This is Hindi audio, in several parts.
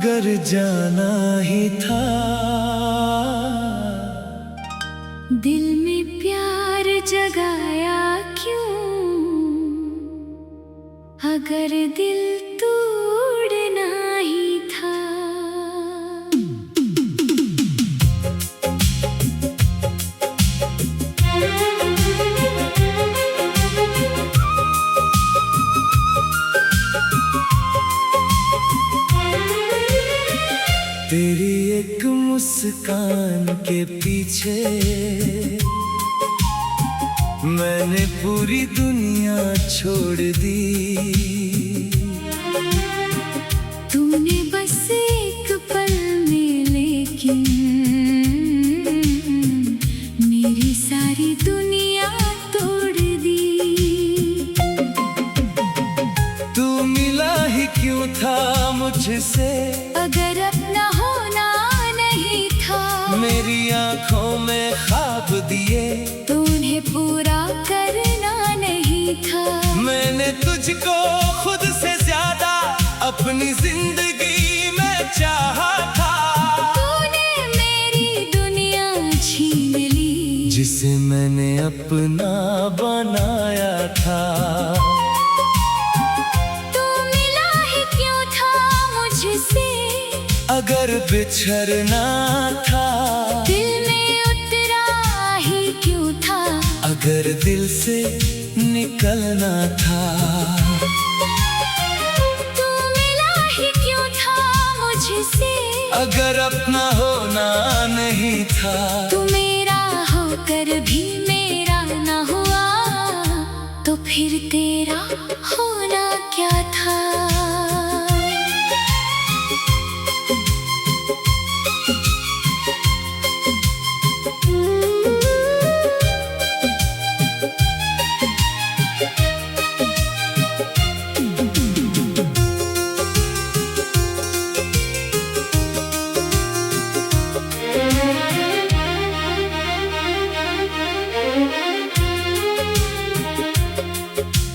अगर जाना ही था। दिल में प्यार जगाया क्यों, अगर दिल तोड़ना ही था। तेरी एक मुस्कान के पीछे मैंने पूरी दुनिया छोड़ दी। तूने बस एक पल में लेकिन मेरी सारी दुनिया तोड़ दी। तू मिला ही क्यों था मुझसे, अगर अपना होना नहीं था। मेरी आंखों में ख्वाब दिए तो उन्हें पूरा करना नहीं था। मैंने तुझको खुद से ज्यादा अपनी जिंदगी में चाहा था। तूने मेरी दुनिया छीन ली, जिसे मैंने अपना बनाया था। तू मिला ही क्यों था मुझसे, अगर बिछड़ना था। दिल में उतरा ही क्यों था, अगर दिल से निकलना था। तू मिला ही क्यों था मुझसे, अगर अपना होना नहीं था। तू मेरा होकर भी मेरा ना हुआ, तो फिर तेरा होना क्या था।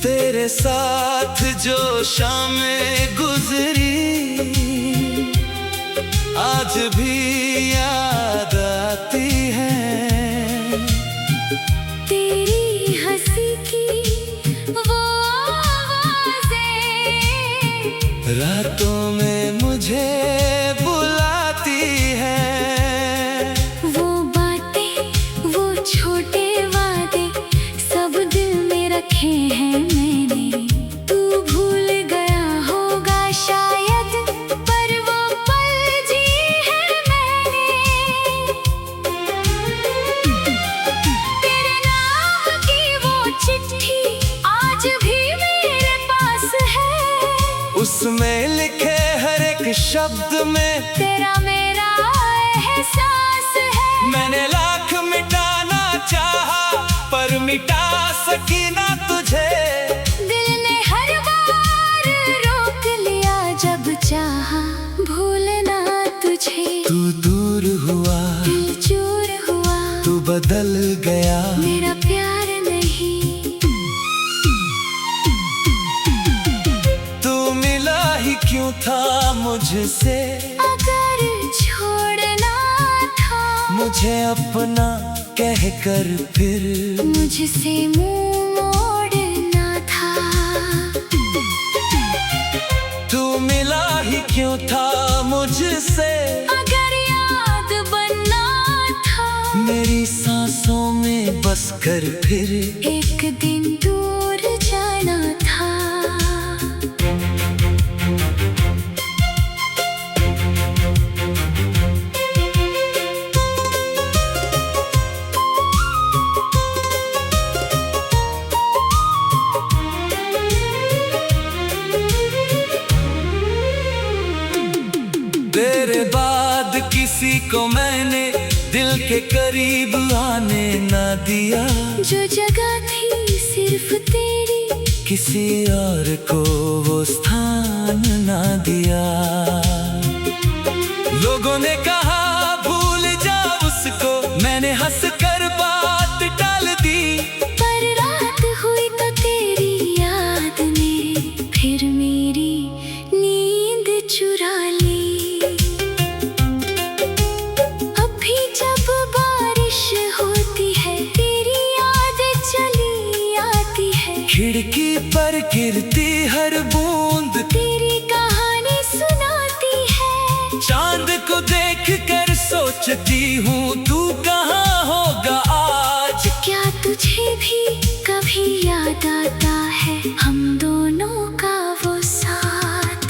तेरे साथ जो शामें गुजरी आज भी याद आती है। तेरी हंसी की वो आवाज़ें रातों में मुझे बुलाती है। वो बातें, वो छोटे वादे सब दिल में रखे हैं मैंने। तू भूल गया होगा शायद, पर वो पल जी है मैंने। तेरे नाम की वो चिट्ठी आज भी मेरे पास है। उसमें लिखे हर एक शब्द में तेरा मेरा एहसास है। मैंने लाख मिटाना चाहा, पर मिटा सकी ना तुझे। दिल ने हर बार रोक लिया जब चाहा भूलना तुझे। तू दूर हुआ, दिल चूर हुआ, तू बदल गया। मेरा प्यार नहीं। तू मिला ही क्यों था मुझसे, अगर छोड़ना था। मुझे अपना कहकर फिर मुझसे मुंह मोड़ना था। तू मिला ही क्यों था मुझसे, अगर याद बनना था। मेरी सांसों में बस कर फिर एक दिन दूर जाना था। तेरे बाद किसी को मैंने दिल के करीब आने ना दिया। जो जगह थी सिर्फ तेरी, किसी और को वो स्थान ना दिया। लोगों ने कहा भूल जा उसको, मैंने हंस कर बात टाल दी। पर रात हुई तो तेरी याद ने फिर मेरी नींद चुरा ली। सोचती हूँ तू कहाँ होगा आज। क्या तुझे भी कभी याद आता है हम दोनों का वो साथ?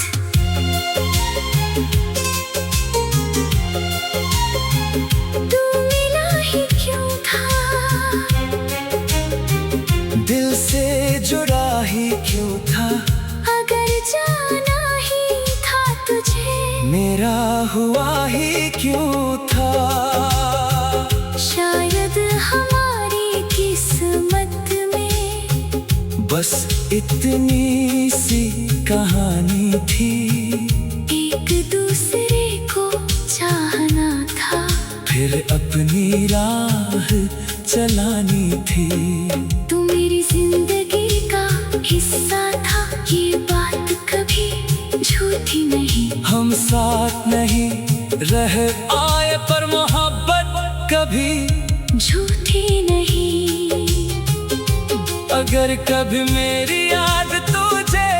तू मिला ही क्यों था, दिल से जुड़ा ही क्यों था, अगर जाना ही था तुझे मेरा हुआ ही क्यों था। शायद हमारी किस्मत में बस इतनी सी कहानी थी, एक दूसरे को चाहना था, फिर अपनी राह चलानी थी। तू मेरी जिंदगी का हिस्सा था, ये बात कभी झूठी नहीं। हम साथ नहीं रह आए पर मोहब्बत कभी झूठी नहीं। अगर कभी मेरी याद तुझे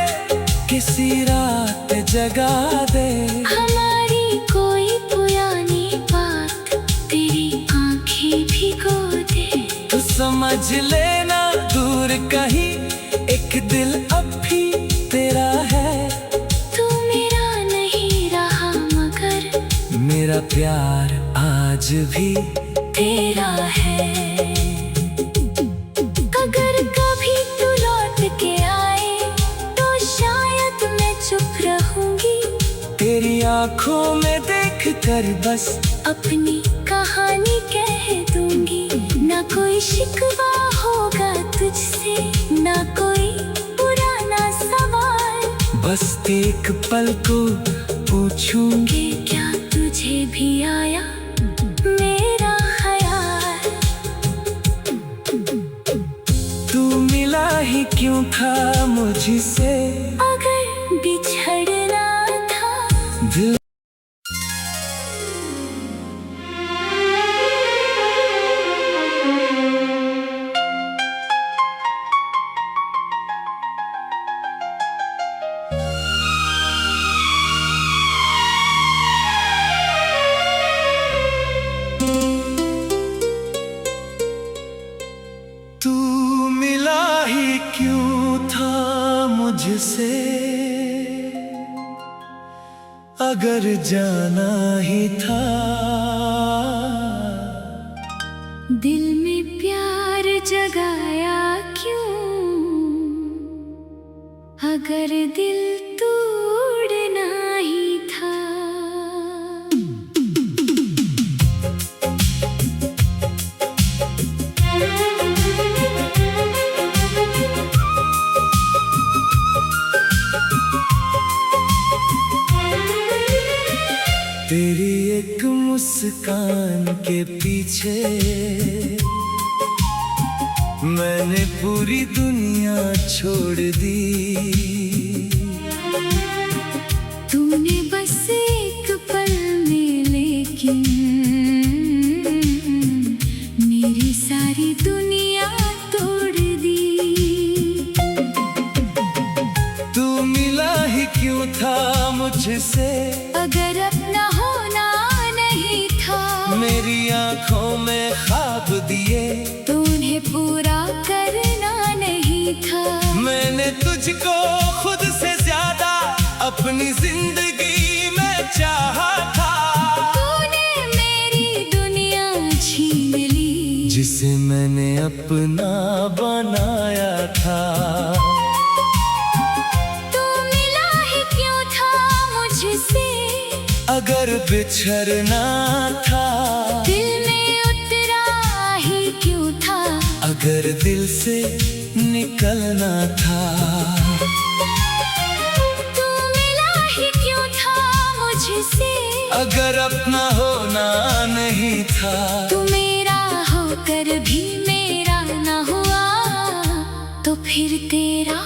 किसी रात जगा दे, हमारी कोई पुरानी बात तेरी आंखें भिगो दे, तो समझ लेना दूर कहीं एक दिल अब भी तेरा है। तू मेरा नहीं रहा मगर मेरा प्यार आज भी तेरा है। अगर कभी तू लौट के आए तो शायद मैं चुप रहूंगी, तेरी आंखों में देख कर बस अपनी कहानी कह दूंगी। ना कोई शिकवा होगा तुझसे, ना कोई पुराना सवाल, बस एक पल को पूछूंगी, कि क्या तुझे भी आया मेरा ख्याल? तू मिला ही क्यों था मुझसे, अगर बिछड़ना था दिल तू मिला ही क्यों था मुझसे, अगर जाना ही था। दिल में प्यार जगाया क्यों, अगर दिल तोड़ना ही था। तेरी एक मुस्कान के पीछे मैंने पूरी दुनिया छोड़ दी। तूने बस एक पल में लेकिन मेरी सारी दुनिया तोड़ दी। तू मिला ही क्यों था मुझसे, अगर अपना होना नहीं था, मेरी आंखों में ख्वाब दिए तो उन्हें पूरा करना नहीं था। मैंने तुझको खुद से ज्यादा अपनी जिंदगी में चाहा था। तूने मेरी दुनिया छीन ली, जिसे मैंने अपना बनाया था। तू मिला ही क्यों था मुझसे, अगर बिछड़ना था, दिल में उतरा ही क्यों था, अगर दिल से निकलना था। तू मिला ही क्यों था मुझसे, अगर अपना होना नहीं था। तू मेरा होकर भी मेरा ना हुआ, तो फिर तेरा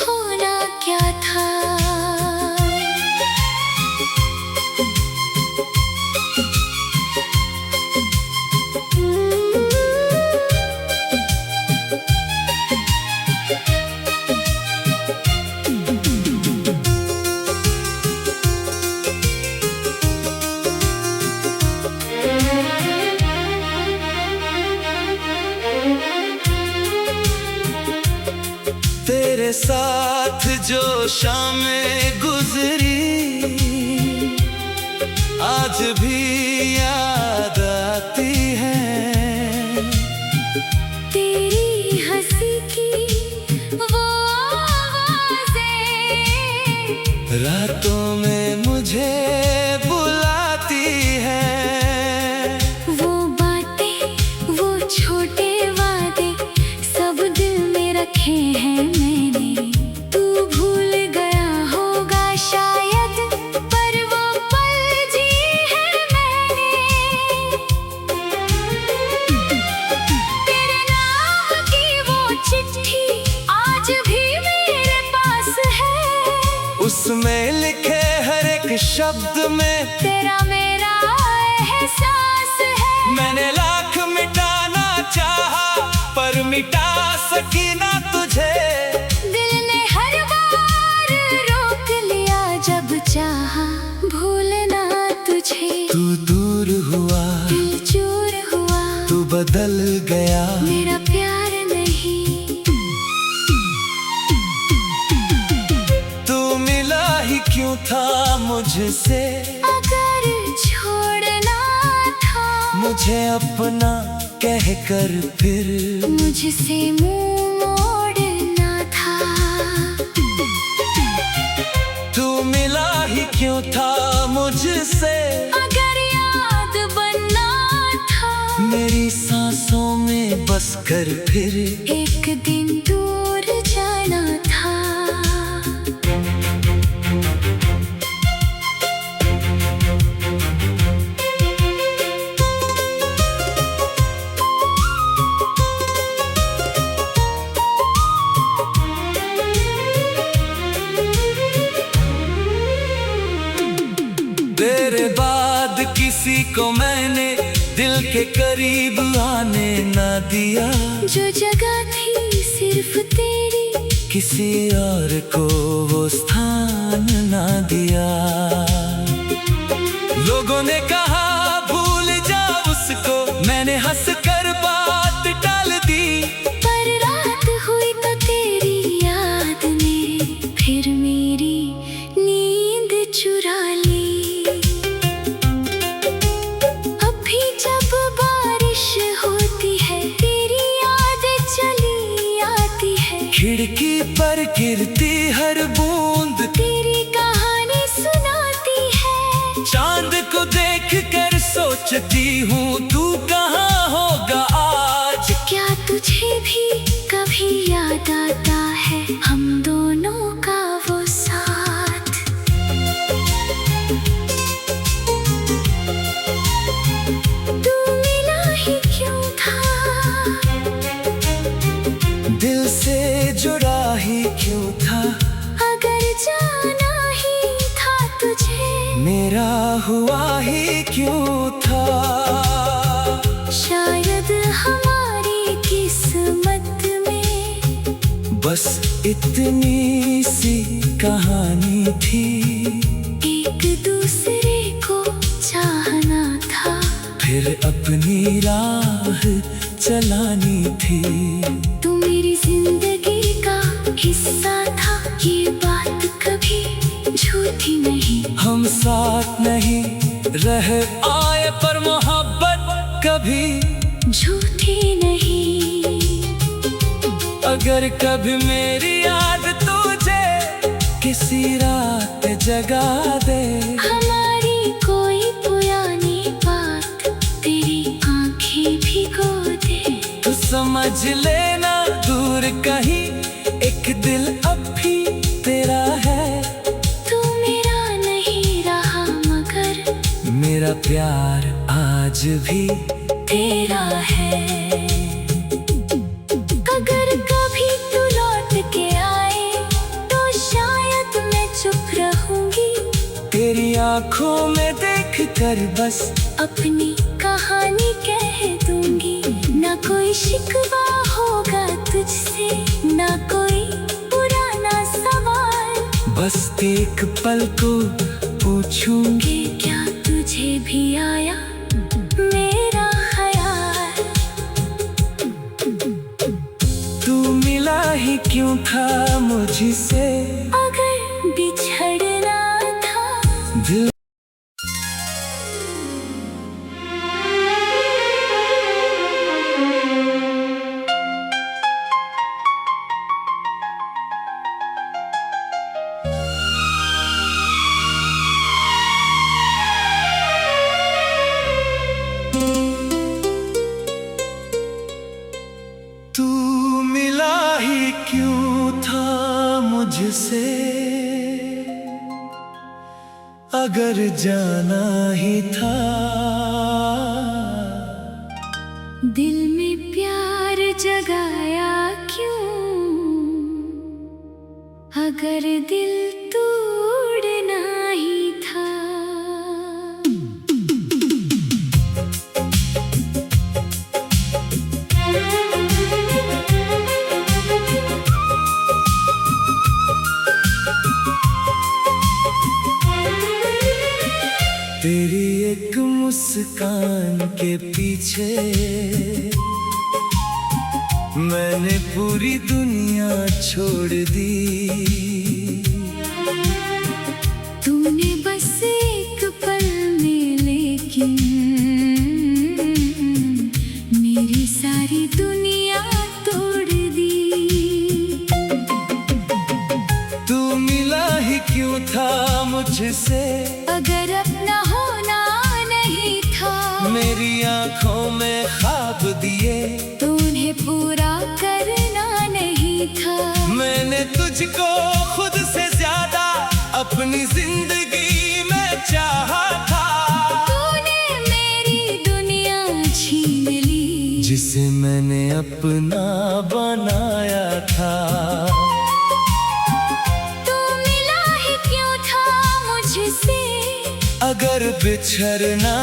होना क्या था? साथ जो शामें गुजरी आज भी याद आती है। तेरी हंसी की वो आवाज़ें रातों में मुझे बुलाती है। वो बातें, वो छोटे वादे सब दिल में रखे हैं मैंने। तू भूल गया होगा शायद, पर वो पल जी है मैंने। तेरे नाम की वो चिट्ठी आज भी मेरे पास है। उसमें लिखे हर एक शब्द में तेरा मेरा एहसास है। मैंने लाख मिटाना चाहा पर मिटा सकी ना तुझे। दिल ने हर बार रोक लिया जब चाहा भूलना तुझे। तू दूर हुआ, दिल चूर हुआ, तू बदल गया। मेरा प्यार नहीं। तू मिला ही क्यों था मुझसे, अगर छोड़ना था मुझे अपना कह कर फिर मुझसे मुंह मोड़ना था। तू मिला ही क्यों था मुझसे, अगर याद बनना था मेरी सांसों में बस कर फिर एक दिन दूर जाना था। तेरे बाद किसी को मैंने दिल के करीब आने ना दिया। जो जगह थी सिर्फ तेरी, किसी और को वो स्थान ना दिया। लोगों ने कहा भूल जा उसको, मैंने हंस कर बात टाल दी। पर रात हुई तो तेरी याद ने फिर मेरी नींद चुरा ली। अभी जब बारिश होती है तेरी याद चली आती है। खिड़की पर गिरती हर बूंद तेरी कहानी सुनाती है। चांद को देख कर सोचती हूँ तू कहाँ होगा आज। क्या तुझे भी कभी याद आता है हम दोनों का वो साथ। तू मिला ही क्यों था, दिल से जुड़ा ही क्यों था। अगर जाना ही था तुझे मेरा हुआ ही क्यों था। शायद हमारी किस्मत में बस इतनी सी कहानी थी। एक दूसरे को चाहना था, फिर अपनी राह चलानी थी। तू मेरी जिंदगी का हिस्सा था, ये बात कभी झूठी नहीं। हम साथ नहीं रह आए पर मोहब्बत कभी झूठी नहीं। अगर कभी मेरी याद तुझे किसी रात जगा दे, हमारी कोई पुरानी बात तेरी आंखें भिगो दे। तो समझ लेना दूर कहीं एक दिल अब भी तेरा है। तू मेरा नहीं रहा मगर मेरा प्यार आज भी तेरा है। अगर कभी तू लौट के आए तो शायद मैं चुप रहूंगी। तेरी आंखों में देख कर बस अपनी कहानी कह दूंगी। ना कोई शिकवा होगा तुझसे, ना कोई पुराना सवाल। बस एक पल को पूछूंगी, कि क्या तुझे भी आया मेरा ख्याल। तू मिला ही ही क्यों था मुझसे, अगर बिछड़ना था दिल तू मिला ही क्यों था मुझसे, अगर जाना ही था। दिल में प्यार जगाया क्यों, अगर दिल तोड़ना ही था। तेरी एक मुस्कान के पीछे मैंने पूरी दुनिया छोड़ दी। तूने बस एक पल में लेकिन मेरी सारी दुनिया तोड़ दी। तू मिला ही क्यों था मुझसे, अगर अपना होना नहीं था। मेरी आंखों में ख्वाब दिए तो उन्हें पूरा करना नहीं था। मैंने तुझको खुद से ज्यादा अपनी जिंदगी में चाहा था। तूने मेरी दुनिया छीन ली, जिसे मैंने अपना बनाया था। तू मिला ही क्यों था मुझसे, अगर बिछड़ना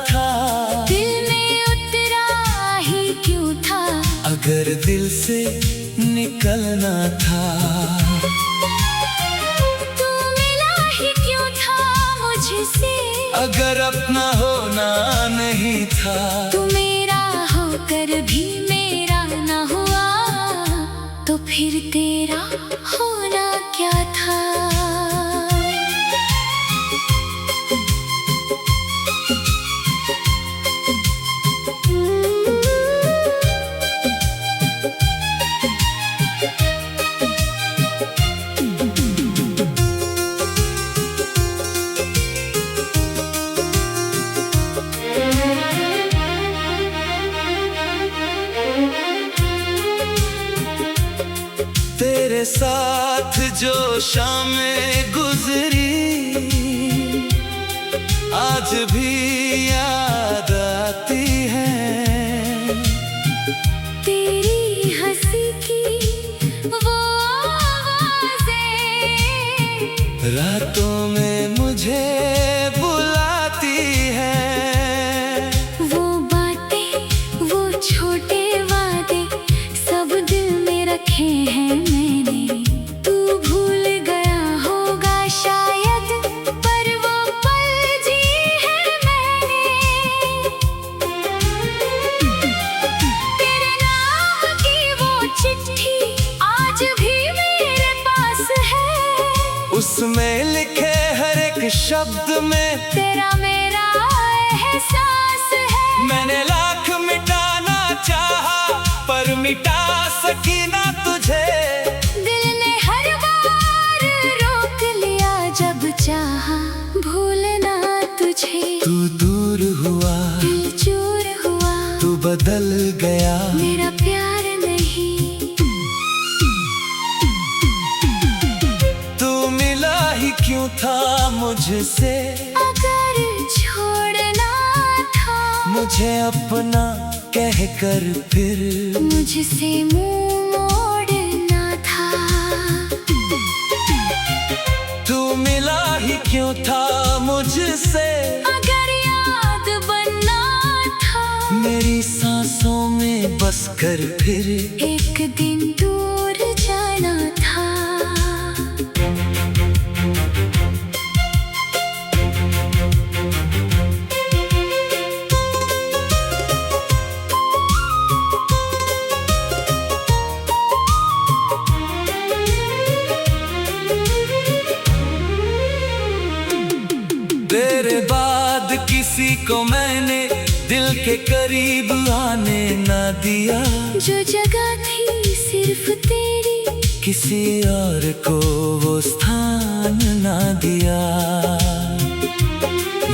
था। दिल में उतरा ही क्यों था, अगर दिल से निकलना था। तू मिला ही क्यों था मुझसे, अगर अपना होना नहीं था। तू मेरा होकर भी मेरा ना हुआ, तो फिर तेरा होना क्या था। तेरे साथ जो शामें गुजरी आज भी याद आती है। तेरी हंसी की वो आवाज़ें रातों में मुझे बुलाती है। वो बातें, वो छोटे वादे सब दिल में रखे हैं मैंने। तू भूल गया होगा शायद, पर वो पल जी है मैंने। तेरे नाम की वो चिट्ठी आज भी मेरे पास है। उसमें लिखे हर एक शब्द में तेरा मेरा एहसास है। मैंने लाख मिटाना चाहा, पर मिटा सकी ना तुझे। दिल ने हर बार रोक लिया जब चाहा भूलना तुझे। तू दूर हुआ, दिल चूर हुआ, तू बदल गया। मेरा प्यार नहीं। तू मिला ही क्यों था मुझसे, अगर छोड़ना था। मुझे अपना कह कर फिर मुझसे मुंह मोड़ना था। तू मिला ही क्यों था मुझसे, अगर याद बनना था। मेरी सांसों में बस कर फिर एक दिन दूर जाना था। किसी को मैंने दिल के करीब आने ना दिया। जो जगह थी सिर्फ तेरी, किसी और को वो स्थान ना दिया।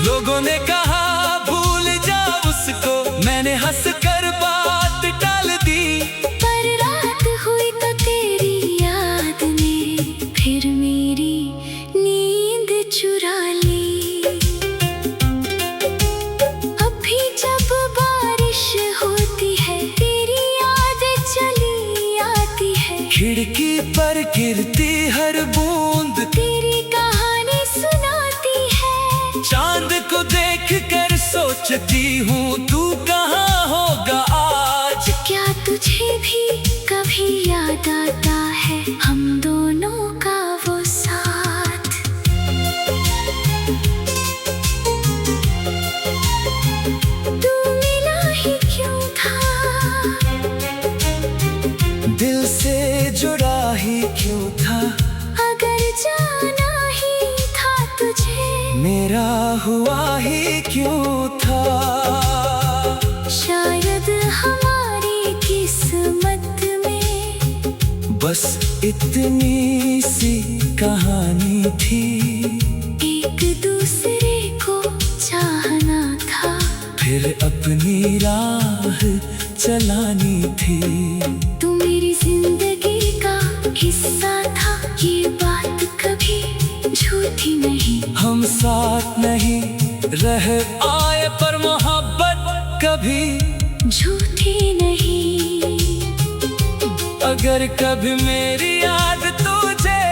लोगों ने कहा भूल जा उसको, मैंने हंस कर बात टाल दी। पर रात हुई तो तेरी याद ने फिर मेरी नींद चुरा ली। अभी जब बारिश होती है तेरी याद चली आती है। खिड़की पर गिरती हर बूंद तेरी कहानी सुनाती है। चांद को देख कर सोचती हूँ तू कहाँ होगा आज। क्या तुझे भी कभी याद आता है हम दोनों का वो साथ? तू मिला ही क्यों था, दिल से जुड़ा ही क्यों था। अगर जाना ही था तुझे, मेरा हुआ ही क्यों था। शायद हमारी किस्मत में बस इतनी सी कहानी थी। एक दूसरे को चाहना था, फिर अपनी राह चलानी थी। तू मेरी जिंदगी का हिस्सा था, ये बात कभी झूठी नहीं। हम साथ नहीं रह आए पर मोहब्बत कभी झूठी नहीं। अगर कभी मेरी याद तुझे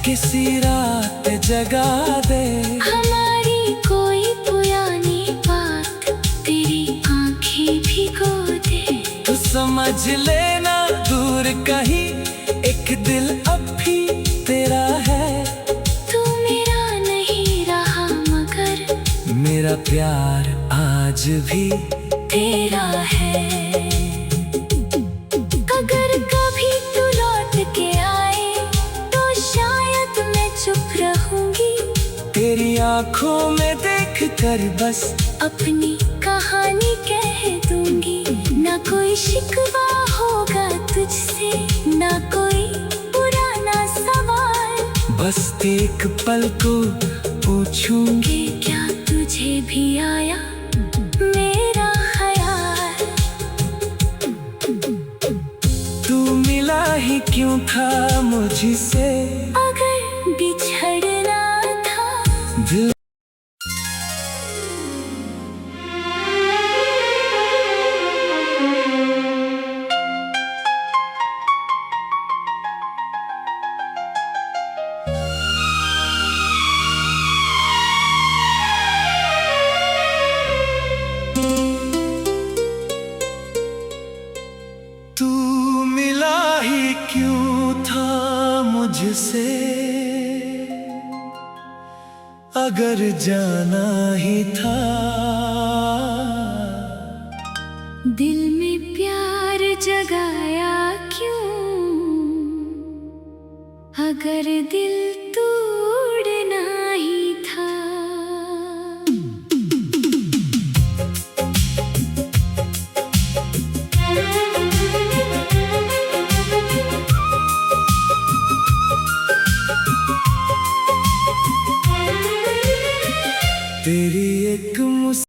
किसी रात जगा दे, हमारी कोई पुरानी बात तेरी आंखें भिगो दे, तो समझ लेना दूर कहीं एक दिल अब भी तेरा है। तू मेरा नहीं रहा मगर मेरा प्यार आज भी तेरा है। अगर कभी तू लौट के आए तो शायद मैं चुप रहूंगी। तेरी आंखों में देख कर बस अपनी कहानी कह दूंगी। ना कोई शिकवा होगा तुझसे, ना कोई पुराना सवाल। बस एक पल को पूछूंगी, क्या तुझे भी आया मेरा ख्याल? तू मिला ही क्यों था मुझसे। अगर बिछड़ना था दिल तू मिला ही क्यों था मुझसे। अगर जाना ही था दिल में प्यार जगाया क्यों? अगर दिल